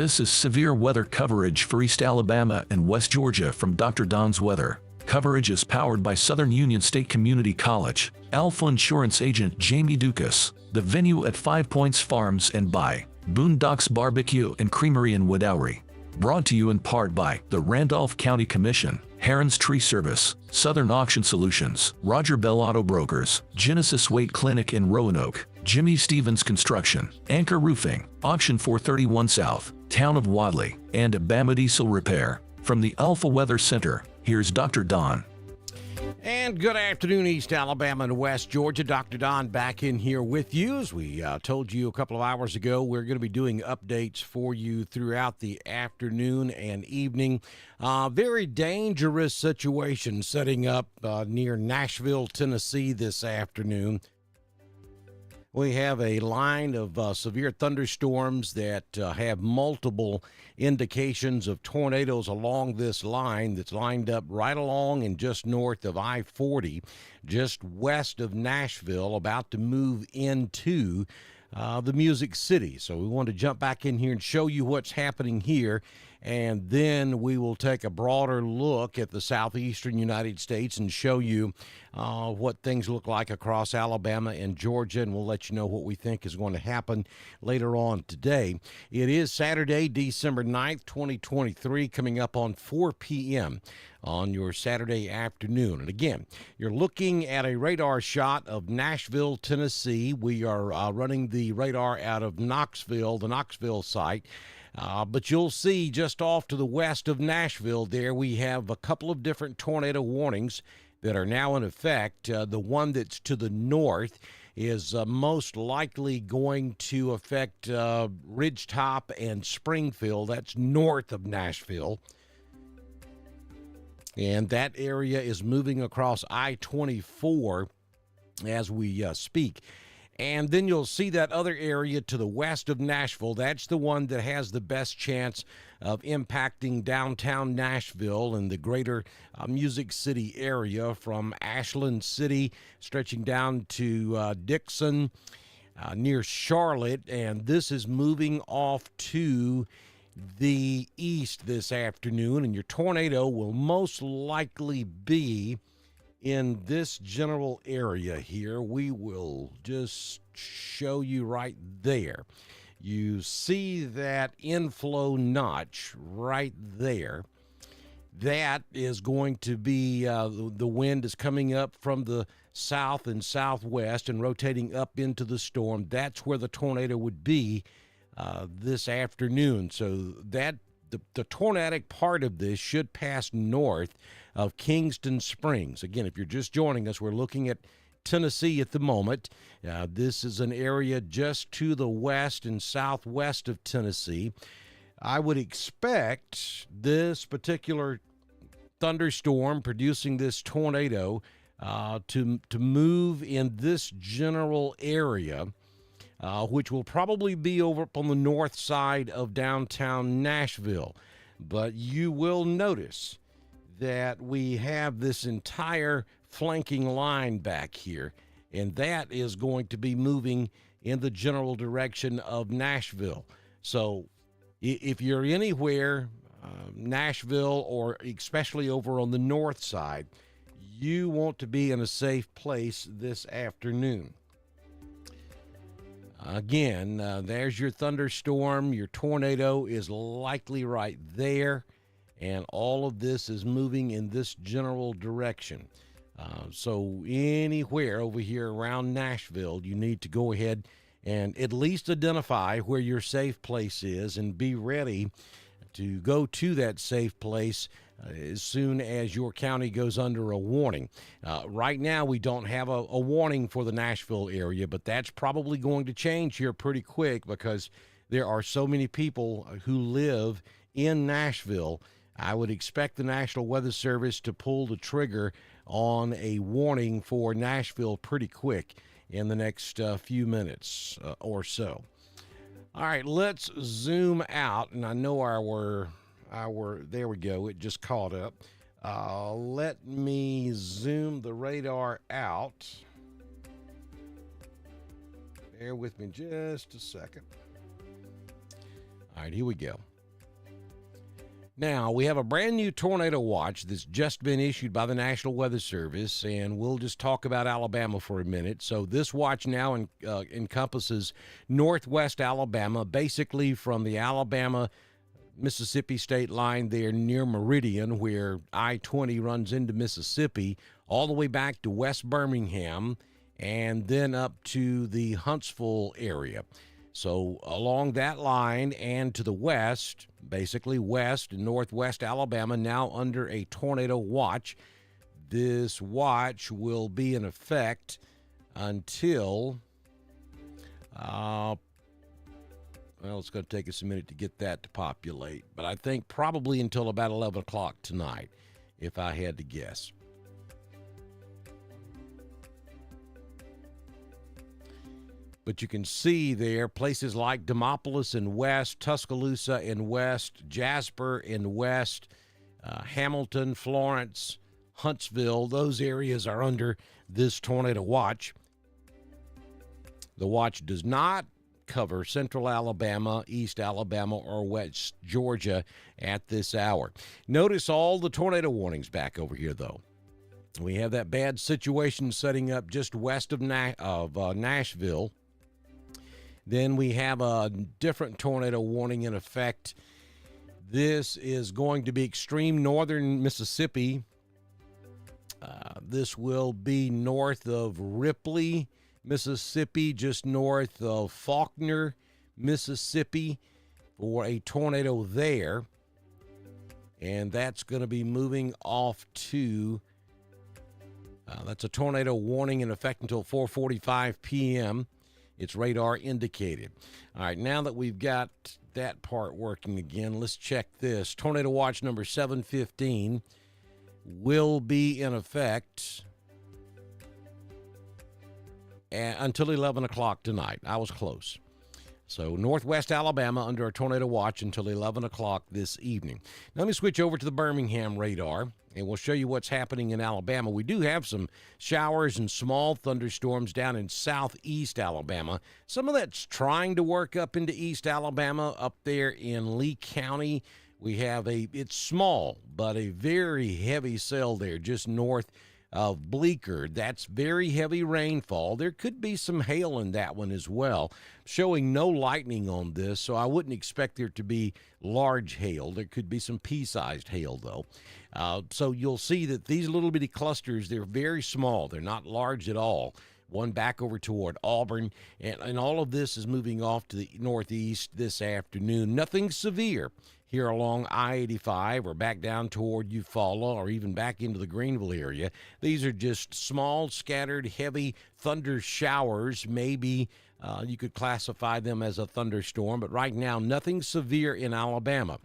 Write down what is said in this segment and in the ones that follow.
This is severe weather coverage for East Alabama and West Georgia from Dr. Don's Weather. Coverage is powered by Southern Union State Community College, Alpha Insurance agent Jamie Dukas, the venue at 5 Points Farms, and by Boondocks Barbecue and Creamery in Wedowee. Brought to you in part by the Randolph County Commission, Heron's Tree Service, Southern Auction Solutions, Roger Bell Auto Brokers, Genesis Weight Clinic in Roanoke, Jimmy Stevens Construction, Anchor Roofing, Auction 431 South, Town of Wadley, and Bama Diesel Repair. From the Alpha Weather Center, here's Dr. Don. And good afternoon, East Alabama and West Georgia. Dr. Don back in here with you. As we told you a couple of hours ago, we're going to be doing updates for you throughout the afternoon and evening. Very dangerous situation setting up near Nashville, Tennessee this afternoon. We have a line of severe thunderstorms that have multiple indications of tornadoes along this line that's lined up right along and just north of I-40, just west of Nashville, about to move into the Music City. So we want to jump back in here and show you what's happening here, and then we will take a broader look at the southeastern United States and show you what things look like across Alabama and Georgia, and we'll let you know what we think is going to happen later on today. It is Saturday, December 9th, 2023, coming up on 4 p.m. on your Saturday afternoon. And again, you're looking at a radar shot of Nashville, Tennessee. We are running the radar out of Knoxville, the Knoxville site. But you'll see just off to the west of Nashville there, we have a couple of different tornado warnings that are now in effect. The one that's to the north is most likely going to affect Ridgetop and Springfield. That's north of Nashville. And that area is moving across I-24 as we speak. And then you'll see that other area to the west of Nashville. That's the one that has the best chance of impacting downtown Nashville and the greater Music City area, from Ashland City stretching down to Dixon near Charlotte. And this is moving off to the east this afternoon, and your tornado will most likely be in this general area here. We will just show you right there. You see that inflow notch right there. That is going to be the wind is coming up from the south and southwest and rotating up into the storm. That's where the tornado would be this afternoon. So that the tornadic part of this should pass north of Kingston Springs. Again, if you're just joining us, we're looking at Tennessee at the moment. This is an area just to the west and southwest of Tennessee. I would expect this particular thunderstorm producing this tornado to move in this general area, which will probably be over up on the north side of downtown Nashville. But you will notice that we have this entire flanking line back here, and that is going to be moving in the general direction of Nashville. So if you're anywhere, Nashville, or especially over on the north side, you want to be in a safe place this afternoon. Again, there's your thunderstorm. Your tornado is likely right there, and all of this is moving in this general direction. So anywhere over here around Nashville, you need to go ahead and at least identify where your safe place is and be ready to go to that safe place as soon as your county goes under a warning. Right now, we don't have a warning for the Nashville area, but that's probably going to change here pretty quick because there are so many people who live in Nashville. I would expect the National Weather Service to pull the trigger on a warning for Nashville pretty quick in the next few minutes or so. All right, let's zoom out, and I know our there we go, it just caught up. Let me zoom the radar out. Bear with me just a second. All right, here we go. Now, we have a brand new tornado watch that's just been issued by the National Weather Service, and we'll just talk about Alabama for a minute. So, this watch now encompasses northwest Alabama, basically from the Alabama Mississippi state line there near Meridian, where I-20 runs into Mississippi, all the way back to West Birmingham, and then up to the Huntsville area. So along that line and to the west, basically west and northwest Alabama, now under a tornado watch. This watch will be in effect until, well, it's going to take us a minute to get that to populate, but I think probably until about 11 o'clock tonight, if I had to guess. But you can see there places like Demopolis in west, Tuscaloosa in west, Jasper in west, Hamilton, Florence, Huntsville. Those areas are under this tornado watch. The watch does not cover central Alabama, east Alabama, or west Georgia at this hour. Notice all the tornado warnings back over here, though. We have that bad situation setting up just west of Nashville. Then we have a different tornado warning in effect. This is going to be extreme northern Mississippi. This will be north of Ripley, Mississippi, just north of Faulkner, Mississippi, for a tornado there. And that's going to be moving off to, that's a tornado warning in effect until 4:45 p.m. It's radar indicated. All right, now that we've got that part working again, let's check this. Tornado watch number 715 will be in effect until 11 o'clock tonight. I was close. So northwest Alabama under a tornado watch until 11 o'clock this evening. Now let me switch over to the Birmingham radar, and we'll show you what's happening in Alabama. We do have some showers and small thunderstorms down in southeast Alabama. Some of that's trying to work up into east Alabama, up there in Lee County. We have it's small, but a very heavy cell there just north of Bleecker. That's very heavy rainfall. There could be some hail in that one as well, showing no lightning on this, so I wouldn't expect there to be large hail. There could be some pea-sized hail, though. So you'll see that these little bitty clusters, they're very small. They're not large at all. One back over toward Auburn, and all of this is moving off to the northeast this afternoon. Nothing severe here along I-85 or back down toward Eufaula or even back into the Greenville area. These are just small, scattered, heavy thunder showers. Maybe you could classify them as a thunderstorm, but right now, nothing severe in Alabama.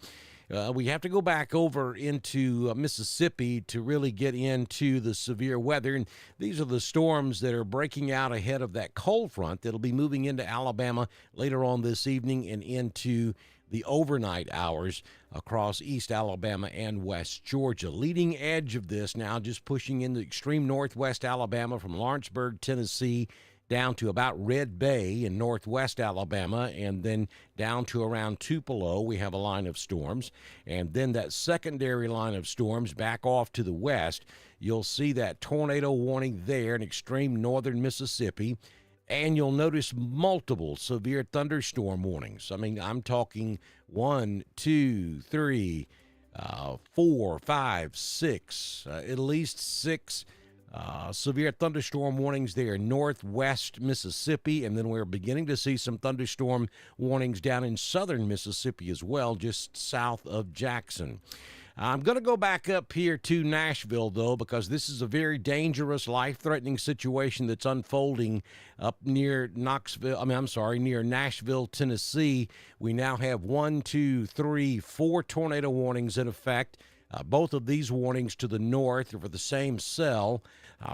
We have to go back over into Mississippi to really get into the severe weather. And these are the storms that are breaking out ahead of that cold front that'll be moving into Alabama later on this evening and into the overnight hours across East Alabama and West Georgia. Leading edge of this now just pushing into extreme northwest Alabama from Lawrenceburg, Tennessee, down to about Red Bay in northwest Alabama, and then down to around Tupelo, we have a line of storms. And then that secondary line of storms back off to the west, you'll see that tornado warning there in extreme northern Mississippi. And you'll notice multiple severe thunderstorm warnings. I mean, I'm talking 1, 2, 3, 4, 5, 6, at least 6 severe thunderstorm warnings there in northwest Mississippi, and then we're beginning to see some thunderstorm warnings down in southern Mississippi as well, just south of Jackson. I'm going to go back up here to Nashville, though, because this is a very dangerous, life-threatening situation that's unfolding up near near Nashville, Tennessee. We now have 1, 2, 3, 4 tornado warnings in effect. Both of these warnings to the north are for the same cell,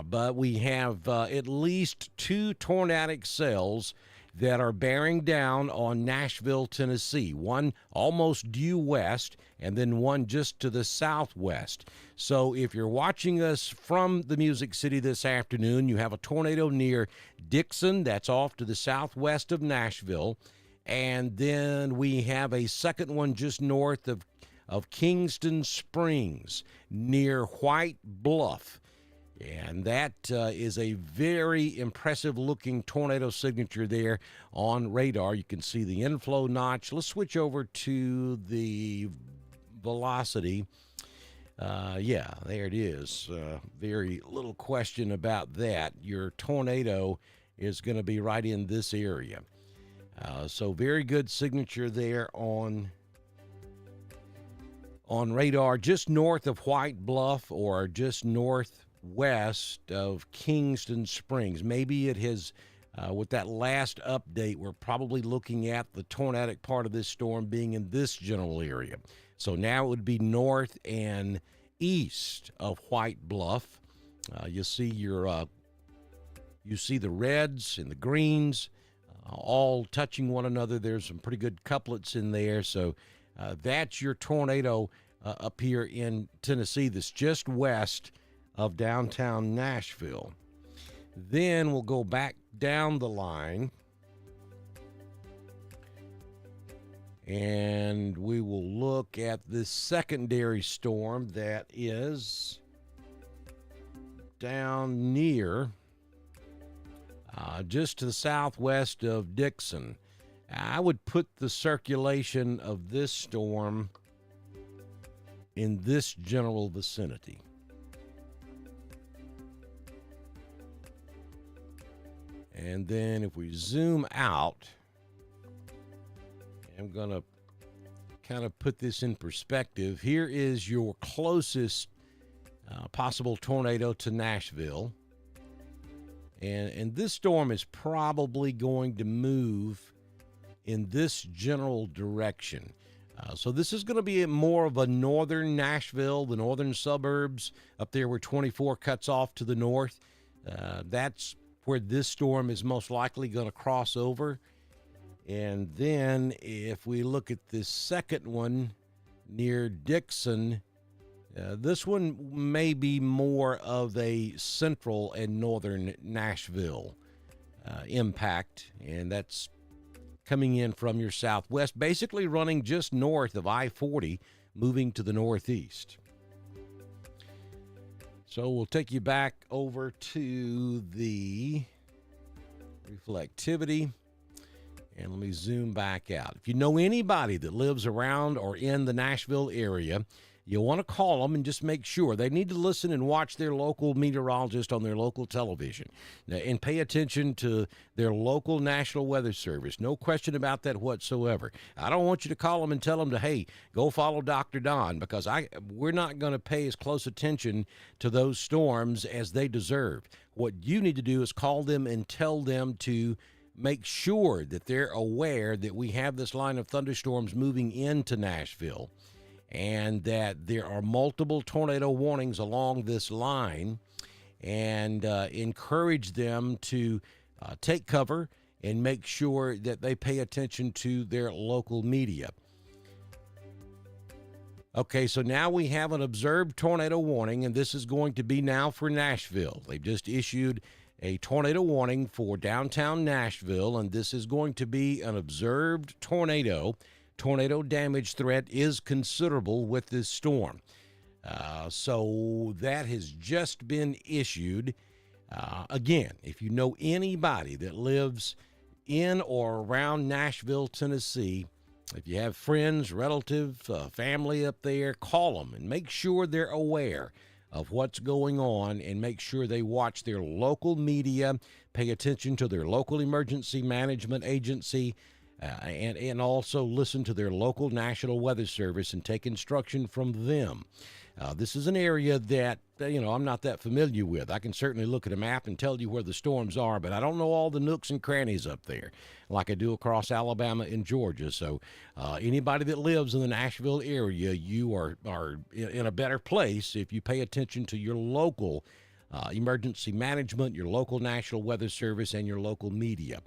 but we have at least 2 tornadic cells that are bearing down on Nashville, Tennessee. One almost due west, and then one just to the southwest. So if you're watching us from the Music City this afternoon, you have a tornado near Dixon, that's off to the southwest of Nashville. And then we have a second one just north of of Kingston Springs near White Bluff. And that is a very impressive looking tornado signature there on radar. You can see the inflow notch. Let's switch over to the velocity. Yeah, there it is. Very little question about that. Your tornado is going to be right in this area. So very good signature there on radar, just north of White Bluff or just northwest of Kingston Springs. Maybe it has, with that last update, we're probably looking at the tornadic part of this storm being in this general area. So now it would be north and east of White Bluff. You see the reds and the greens all touching one another. There's some pretty good couplets in there. So that's your tornado up here in Tennessee that's just west of downtown Nashville. Then we'll go back down the line and we will look at this secondary storm that is down near just to the southwest of Dixon. I would put the circulation of this storm in this general vicinity. And then if we zoom out, I'm going to kind of put this in perspective. Here is your closest possible tornado to Nashville. And this storm is probably going to move in this general direction. So this is going to be more of a northern Nashville, the northern suburbs, up there where 24 cuts off to the north. That's where this storm is most likely going to cross over. And then if we look at this second one near Dixon, this one may be more of a central and northern Nashville impact, and that's coming in from your southwest, basically running just north of I-40, moving to the northeast. So we'll take you back over to the reflectivity, and let me zoom back out. If you know anybody that lives around or in the Nashville area, you want to call them and just make sure. They need to listen and watch their local meteorologist on their local television and pay attention to their local National Weather Service. No question about that whatsoever. I don't want you to call them and tell them to, hey, go follow Dr. Don, because we're not going to pay as close attention to those storms as they deserve. What you need to do is call them and tell them to make sure that they're aware that we have this line of thunderstorms moving into Nashville, and that there are multiple tornado warnings along this line, and encourage them to take cover and make sure that they pay attention to their local media. Okay, so now we have an observed tornado warning, and this is going to be now for Nashville. They've just issued a tornado warning for downtown Nashville, and this is going to be an observed tornado. Tornado damage threat is considerable with this storm. So that has just been issued. Again, if you know anybody that lives in or around Nashville, Tennessee, if you have friends, relatives, family up there, call them and make sure they're aware of what's going on, and make sure they watch their local media, pay attention to their local emergency management agency, and also listen to their local National Weather Service and take instruction from them. This is an area that, I'm not that familiar with. I can certainly look at a map and tell you where the storms are, but I don't know all the nooks and crannies up there like I do across Alabama and Georgia. So anybody that lives in the Nashville area, you are in a better place if you pay attention to your local emergency management, your local National Weather Service, and your local media.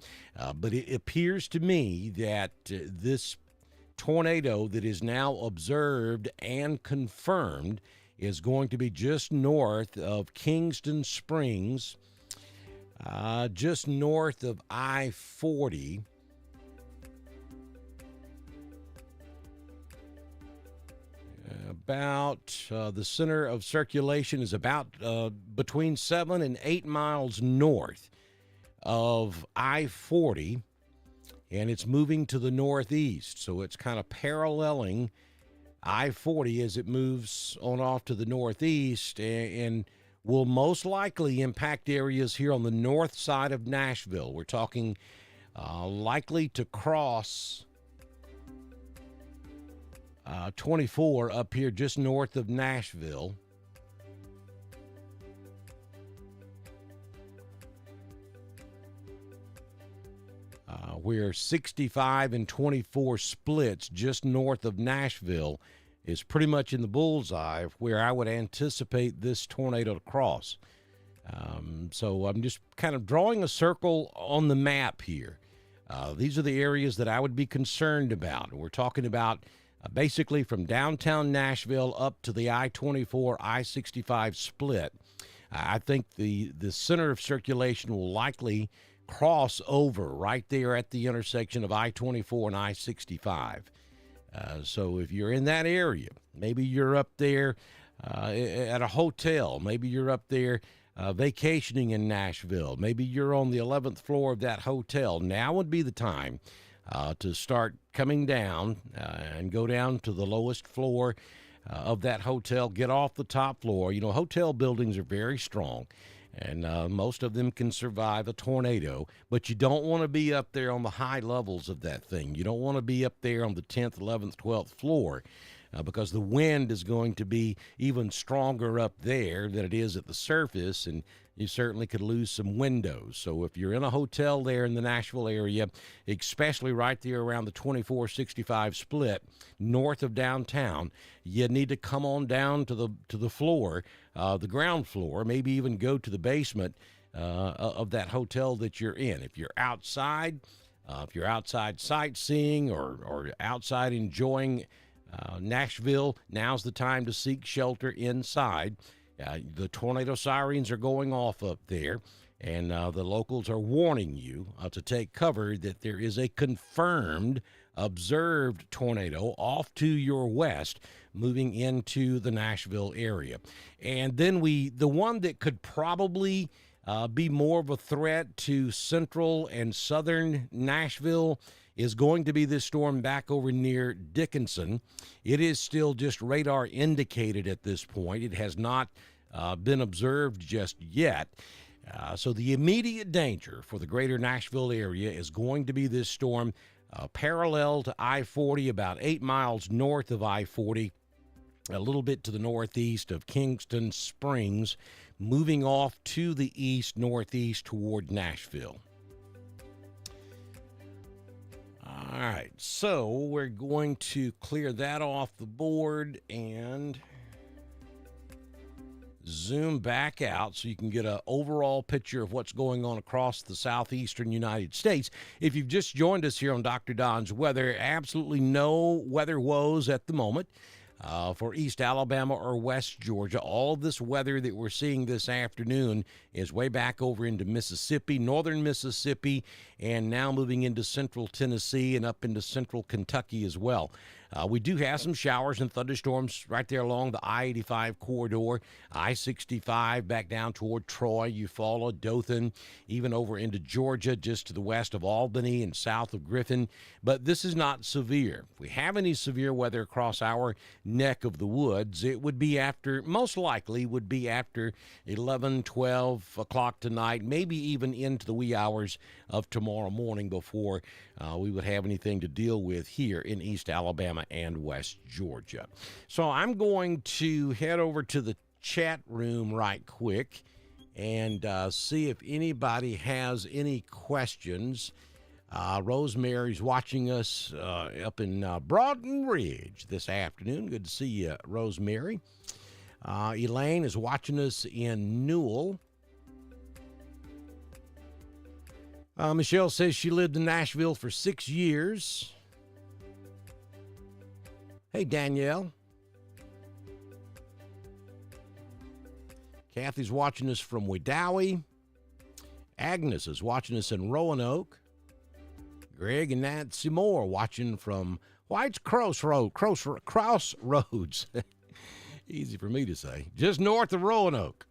But it appears to me that this tornado that is now observed and confirmed is going to be just north of Kingston Springs, just north of I-40. about the center of circulation is about between 7 and 8 miles north of I-40, and it's moving to the northeast. So it's kind of paralleling I-40 as it moves on off to the northeast, and will most likely impact areas here on the north side of Nashville. We're talking likely to cross 24 up here just north of Nashville. Where 65 and 24 splits just north of Nashville is pretty much in the bullseye of where I would anticipate this tornado to cross. So I'm just kind of drawing a circle on the map here. These are the areas that I would be concerned about. We're talking about basically from downtown Nashville up to the I-24, I-65 split. I think the center of circulation will likely cross over right there at the intersection of I-24 and I-65. So if you're in that area, maybe you're up there at a hotel, maybe you're up there vacationing in Nashville, maybe you're on the 11th floor of that hotel, now would be the time to start coming down and go down to the lowest floor of that hotel, get off the top floor. You know, hotel buildings are very strong, and most of them can survive a tornado, but you don't want to be up there on the high levels of that thing. You don't want to be up there on the 10th, 11th, 12th floor because the wind is going to be even stronger up there than it is at the surface, and you certainly could lose some windows. So if you're in a hotel there in the Nashville area, especially right there around the 24-65 split north of downtown, you need to come on down to the floor, the ground floor, maybe even go to the basement of that hotel that you're in. If you're outside sightseeing or outside enjoying Nashville, now's the time to seek shelter inside. The tornado sirens are going off up there, and the locals are warning you to take cover that there is a confirmed observed tornado off to your west moving into the Nashville area. And then the one that could probably be more of a threat to central and southern Nashville is going to be this storm back over near Dickinson. It is still just radar indicated at this point. It has not been observed just yet. So the immediate danger for the greater Nashville area is going to be this storm parallel to I-40, about 8 miles north of I-40, a little bit to the northeast of Kingston Springs, moving off to the east-northeast toward Nashville. All right, so we're going to clear that off the board and zoom back out so you can get an overall picture of what's going on across the southeastern United States. If you've just joined us here on Dr. Don's Weather, absolutely no weather woes at the moment for East Alabama or West Georgia. All this weather that we're seeing this afternoon is way back over into Mississippi, northern Mississippi, and now moving into central Tennessee and up into central Kentucky as well. We do have some showers and thunderstorms right there along the I-85 corridor, I-65 back down toward Troy, Eufaula, Dothan, even over into Georgia, just to the west of Albany and south of Griffin. But this is not severe. If we have any severe weather across our neck of the woods, it would be most likely would be after 11, 12 o'clock tonight, maybe even into the wee hours of tomorrow morning before we would have anything to deal with here in East Alabama and West Georgia. So I'm going to head over to the chat room right quick and see if anybody has any questions. Rosemary's watching us up in Broughton Ridge this afternoon. Good to see you, Rosemary. Elaine is watching us in Newell. Michelle says she lived in Nashville for 6 years. Hey, Danielle. Kathy's watching us from Wedowee. Agnes is watching us in Roanoke. Greg and Nancy Moore watching from White's Crossroads. Easy for me to say. Just north of Roanoke.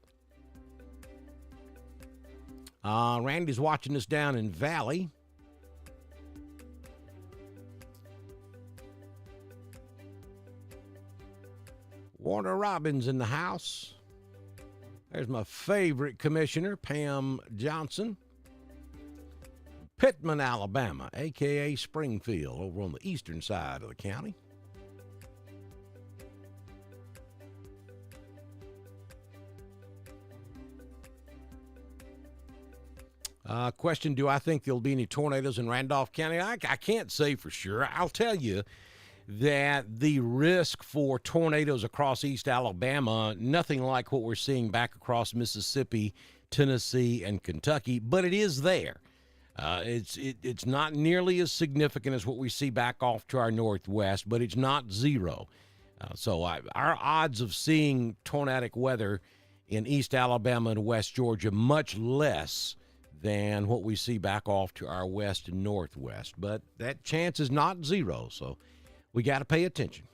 Randy's watching us down in Valley. Warner Robbins in the house. There's my favorite commissioner, Pam Johnson. Pittman, Alabama, a.k.a. Springfield, over on the eastern side of the county. Question, do I think there'll be any tornadoes in Randolph County? I can't say for sure. I'll tell you that the risk for tornadoes across East Alabama, nothing like what we're seeing back across Mississippi, Tennessee, and Kentucky, but it is there. It's not nearly as significant as what we see back off to our northwest, but it's not zero. So our odds of seeing tornadic weather in East Alabama and West Georgia much less than what we see back off to our west and northwest. But that chance is not zero, so we got to pay attention.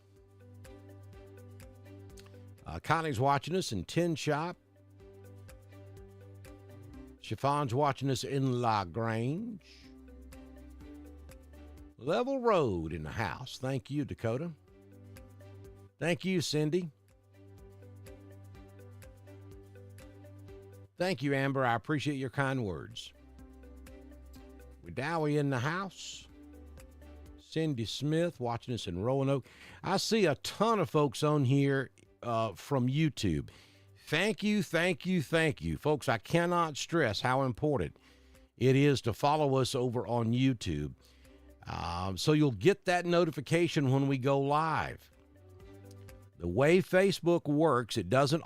Connie's watching us in Tin Shop. Chiffon's watching us in La Grange. Level Road in the house. Thank you, Dakota. Thank you, Cindy. Thank you, Amber. I appreciate your kind words. Dowie in the house. Cindy Smith watching us in Roanoke. I see a ton of folks on here from YouTube. Thank you, thank you, thank you. Folks, I cannot stress how important it is to follow us over on YouTube. So you'll get that notification when we go live. The way Facebook works, it doesn't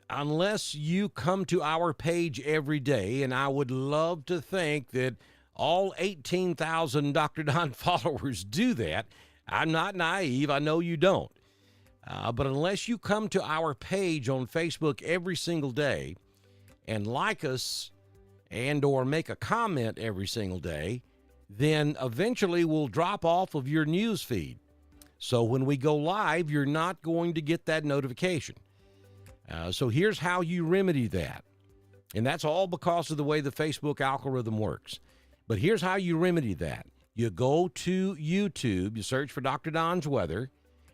unless you come to our page every day, and I would love to think that all 18,000 Dr. Don followers do that. I'm not naive. I know you don't. But unless you come to our page on Facebook every single day and like us and or make a comment every single day, then eventually we'll drop off of your news feed. So when we go live, you're not going to get that notification. So here's how you remedy that. And that's all because of the way the Facebook algorithm works. But here's how you remedy that. You go to YouTube, you search for Dr. Don's Weather,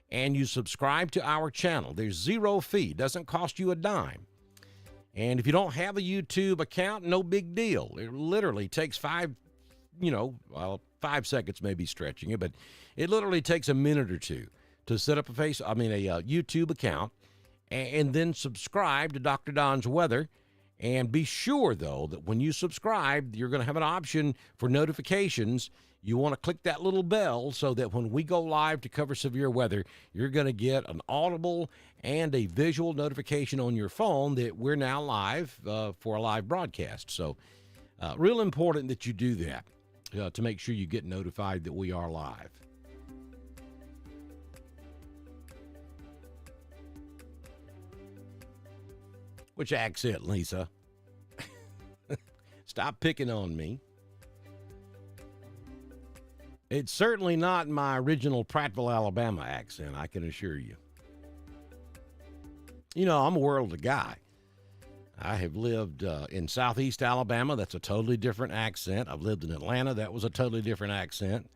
and you subscribe to our channel. There's zero fee. Doesn't cost you a dime. And if you don't have a YouTube account, no big deal. It literally takes 5 seconds may be stretching it, but it literally takes a minute or two to set up a YouTube account and then subscribe to Dr. Don's Weather. And be sure, though, that when you subscribe, you're going to have an option for notifications. You want to click that little bell so that when we go live to cover severe weather, you're going to get an audible and a visual notification on your phone that we're now live for a live broadcast. So real important that you do that to make sure you get notified that we are live. Which accent, Lisa? Stop picking on me. It's certainly not my original Prattville, Alabama accent, I can assure you. You know, I'm a worldly guy. I have lived in southeast Alabama. That's a totally different accent. I've lived in Atlanta. That was a totally different accent.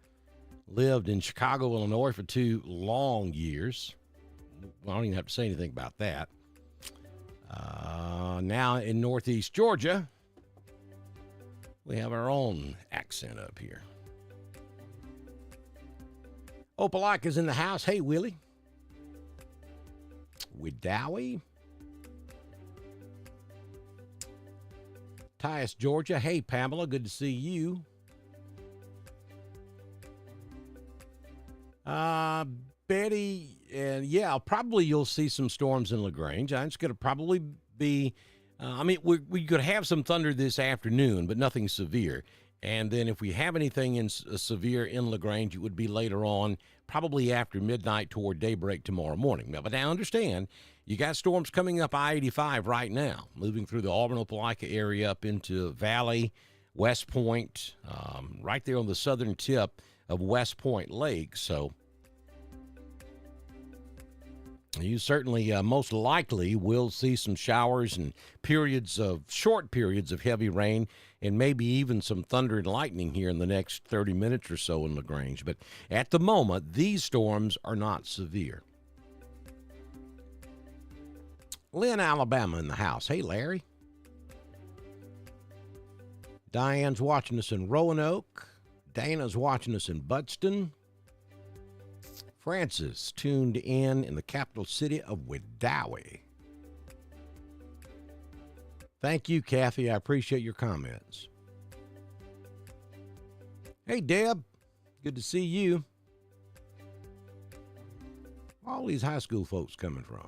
Lived in Chicago, Illinois for 2 long years. I don't even have to say anything about that. Now in northeast Georgia, we have our own accent up here. Opelika's in the house. Hey, Willie. Dowie. Tyus, Georgia. Hey, Pamela. Good to see you. Betty, and probably you'll see some storms in LaGrange. It's going to probably be, we could have some thunder this afternoon, but nothing severe. And then if we have anything severe in LaGrange, it would be later on, probably after midnight toward daybreak tomorrow morning. But now understand, you got storms coming up I-85 right now, moving through the Auburn-Opelika area up into Valley, West Point, right there on the southern tip of West Point Lake. So You certainly, most likely, will see some showers and short periods of heavy rain, and maybe even some thunder and lightning here in the next 30 minutes or so in LaGrange. But at the moment, these storms are not severe. Lynn, Alabama in the house. Hey, Larry. Diane's watching us in Roanoke. Dana's watching us in Budston. Francis tuned in the capital city of Wedowee. Thank you, Kathy. I appreciate your comments. Hey, Deb. Good to see you. All these high school folks coming from.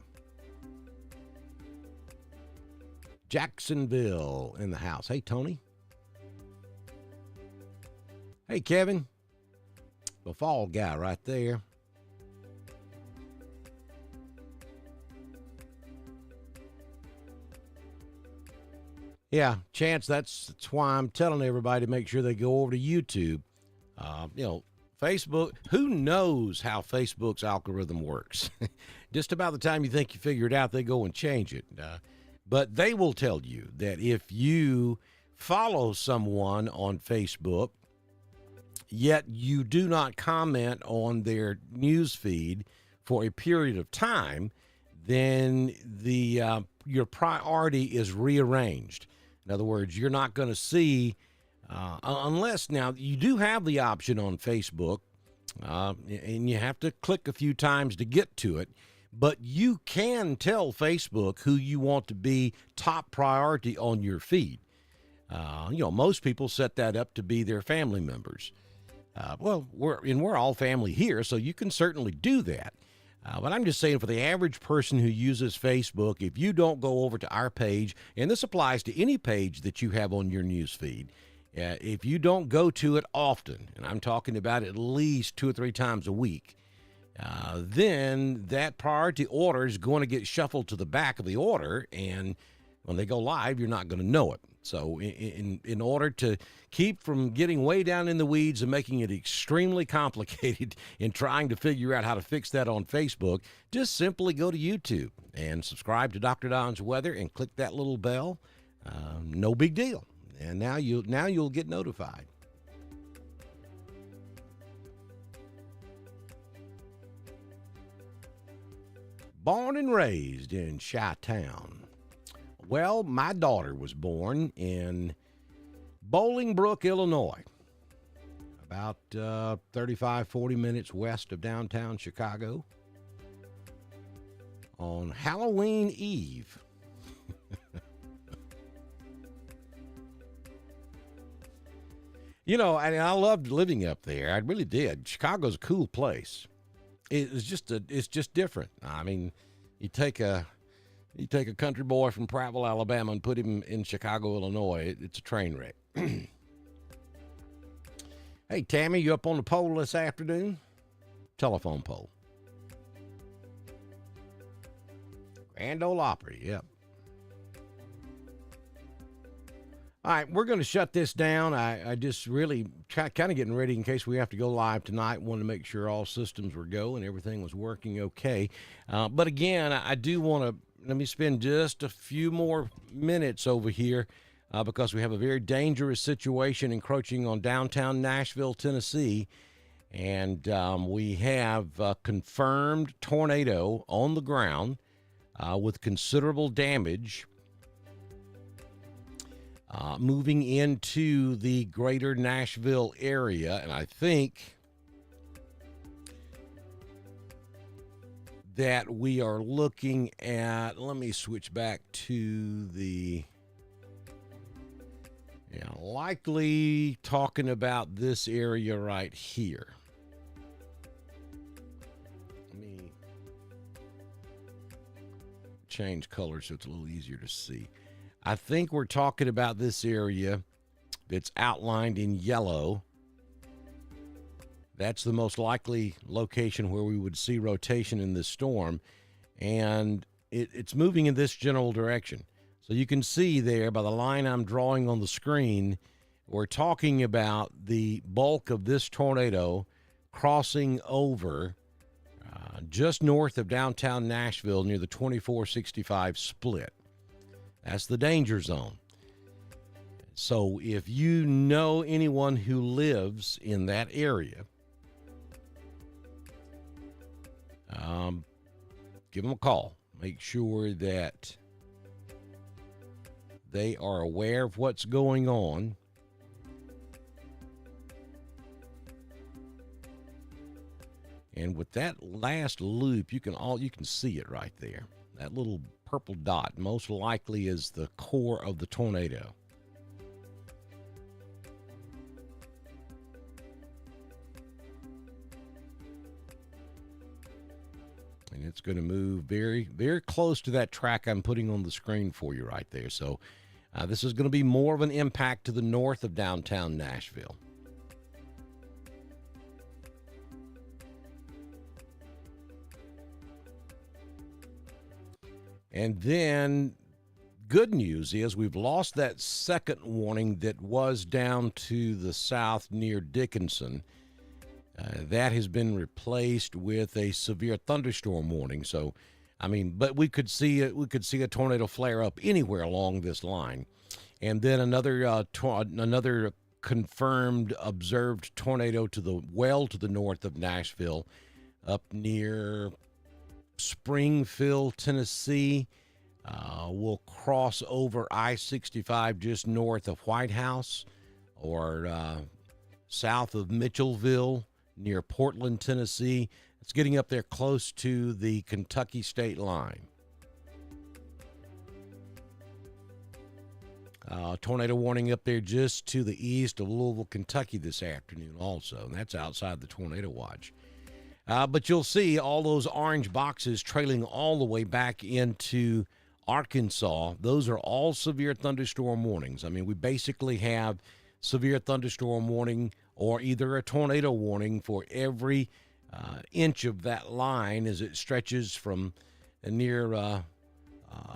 Jacksonville in the house. Hey, Tony. Hey, Kevin. The fall guy right there. Yeah, Chance, that's why I'm telling everybody to make sure they go over to YouTube. Facebook, who knows how Facebook's algorithm works? Just about the time you think you figure it out, they go and change it. But they will tell you that if you follow someone on Facebook, yet you do not comment on their news feed for a period of time, then your priority is rearranged. In other words, you're not going to see, unless now you do have the option on Facebook, and you have to click a few times to get to it, but you can tell Facebook who you want to be top priority on your feed. Most people set that up to be their family members. We're all family here, so you can certainly do that. But I'm just saying, for the average person who uses Facebook, if you don't go over to our page, and this applies to any page that you have on your news feed, if you don't go to it often, and I'm talking about at least 2 or 3 times a week, then that priority order is going to get shuffled to the back of the order, and when they go live, you're not going to know it. So in order to keep from getting way down in the weeds and making it extremely complicated in trying to figure out how to fix that on Facebook, just simply go to YouTube and subscribe to Dr. Don's Weather and click that little bell. No big deal. And now you'll get notified. Born and raised in Chi-Town. Well, my daughter was born in Bolingbrook, Illinois, about 35, 40 minutes west of downtown Chicago, on Halloween Eve. And I loved living up there. I really did. Chicago's a cool place. It's just different. I mean, you take a country boy from Prattville, Alabama, and put him in Chicago, Illinois. It's a train wreck. Hey, Tammy, you up on the pole this afternoon? Telephone pole. Grand Ole Opry, yep. All right, we're going to shut this down. I just really kind of getting ready in case we have to go live tonight. Wanted to make sure all systems were go and everything was working okay. But again, I do want to let me spend just a few more minutes over here because we have a very dangerous situation encroaching on downtown Nashville, Tennessee. And we have a confirmed tornado on the ground with considerable damage moving into the greater Nashville area. And I think that we are looking at, let me switch back to likely talking about this area right here. Let me change colors so it's a little easier to see. I think we're talking about this area that's outlined in yellow. That's the most likely location where we would see rotation in this storm, and it's moving in this general direction. So you can see there by the line I'm drawing on the screen, we're talking about the bulk of this tornado crossing over just north of downtown Nashville near the 2465 split. That's the danger zone. So if you know anyone who lives in that area, give them a call. Make sure that they are aware of what's going on. And with that last loop, you can see it right there. That little purple dot most likely is the core of the tornado. And it's going to move very, very close to that track I'm putting on the screen for you right there. So this is going to be more of an impact to the north of downtown Nashville. And then good news is we've lost that second warning that was down to the south near Dickinson. That has been replaced with a severe thunderstorm warning. So, but we could see a tornado flare up anywhere along this line. And then another confirmed observed tornado to the north of Nashville, up near Springfield, Tennessee. Will cross over I-65 just north of White House, or south of Mitchellville near Portland, Tennessee. It's getting up there close to the Kentucky state line. Tornado warning up there just to the east of Louisville, Kentucky this afternoon also, and that's outside the tornado watch. But you'll see all those orange boxes trailing all the way back into Arkansas. Those are all severe thunderstorm warnings. We basically have severe thunderstorm warning or either a tornado warning for every inch of that line as it stretches from near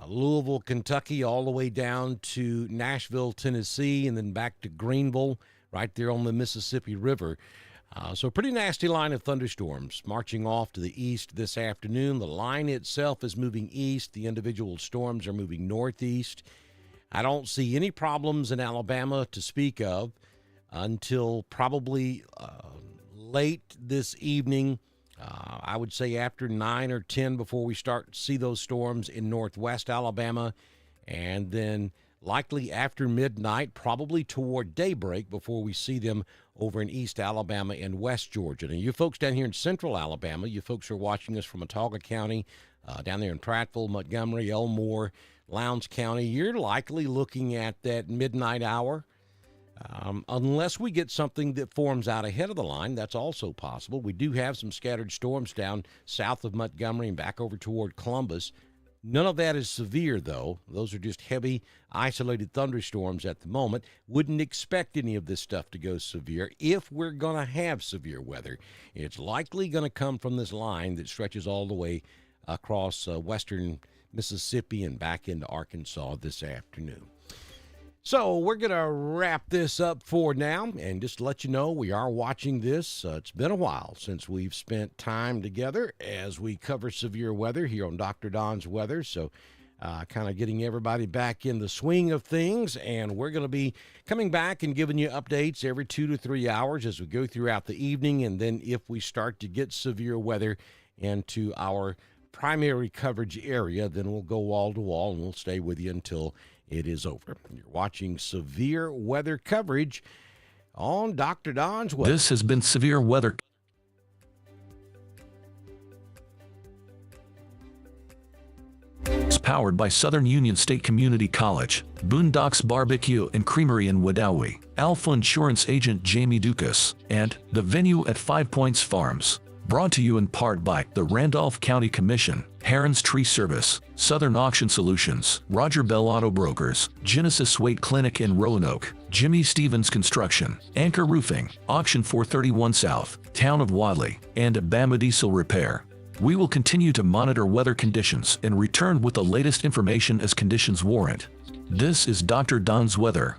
Louisville, Kentucky, all the way down to Nashville, Tennessee, and then back to Greenville, right there on the Mississippi River. So a pretty nasty line of thunderstorms marching off to the east this afternoon. The line itself is moving east. The individual storms are moving northeast. I don't see any problems in Alabama to speak of until probably late this evening. I would say after 9 or 10 before we start to see those storms in northwest Alabama, and then likely after midnight, probably toward daybreak before we see them over in East Alabama and West Georgia. Now, you folks down here in central Alabama, you folks are watching us from Watauga County, down there in Prattville, Montgomery, Elmore, Lowndes County, you're likely looking at that midnight hour. Unless we get something that forms out ahead of the line, that's also possible. We do have some scattered storms down south of Montgomery and back over toward Columbus. None of that is severe, though. Those are just heavy, isolated thunderstorms at the moment. Wouldn't expect any of this stuff to go severe. If we're going to have severe weather, it's likely going to come from this line that stretches all the way across western Mississippi and back into Arkansas this afternoon. So we're going to wrap this up for now, and just to let you know, we are watching this. It's been a while since we've spent time together as we cover severe weather here on Dr. Don's Weather, so kind of getting everybody back in the swing of things, and we're going to be coming back and giving you updates every 2 to 3 hours as we go throughout the evening, and then if we start to get severe weather into our primary coverage area, then we'll go wall to wall, and we'll stay with you until it is over. You're watching severe weather coverage on Dr. Don's Weather. This has been severe weather. It's powered by Southern Union State Community College, Boondocks Barbecue and Creamery in Wedowee, Alpha Insurance Agent Jamie Dukas, and The Venue at 5 Points Farms. Brought to you in part by the Randolph County Commission, Heron's Tree Service, Southern Auction Solutions, Roger Bell Auto Brokers, Genesis Weight Clinic in Roanoke, Jimmy Stevens Construction, Anchor Roofing, Auction 431 South, Town of Wadley, and Bama Diesel Repair. We will continue to monitor weather conditions and return with the latest information as conditions warrant. This is Dr. Don's Weather.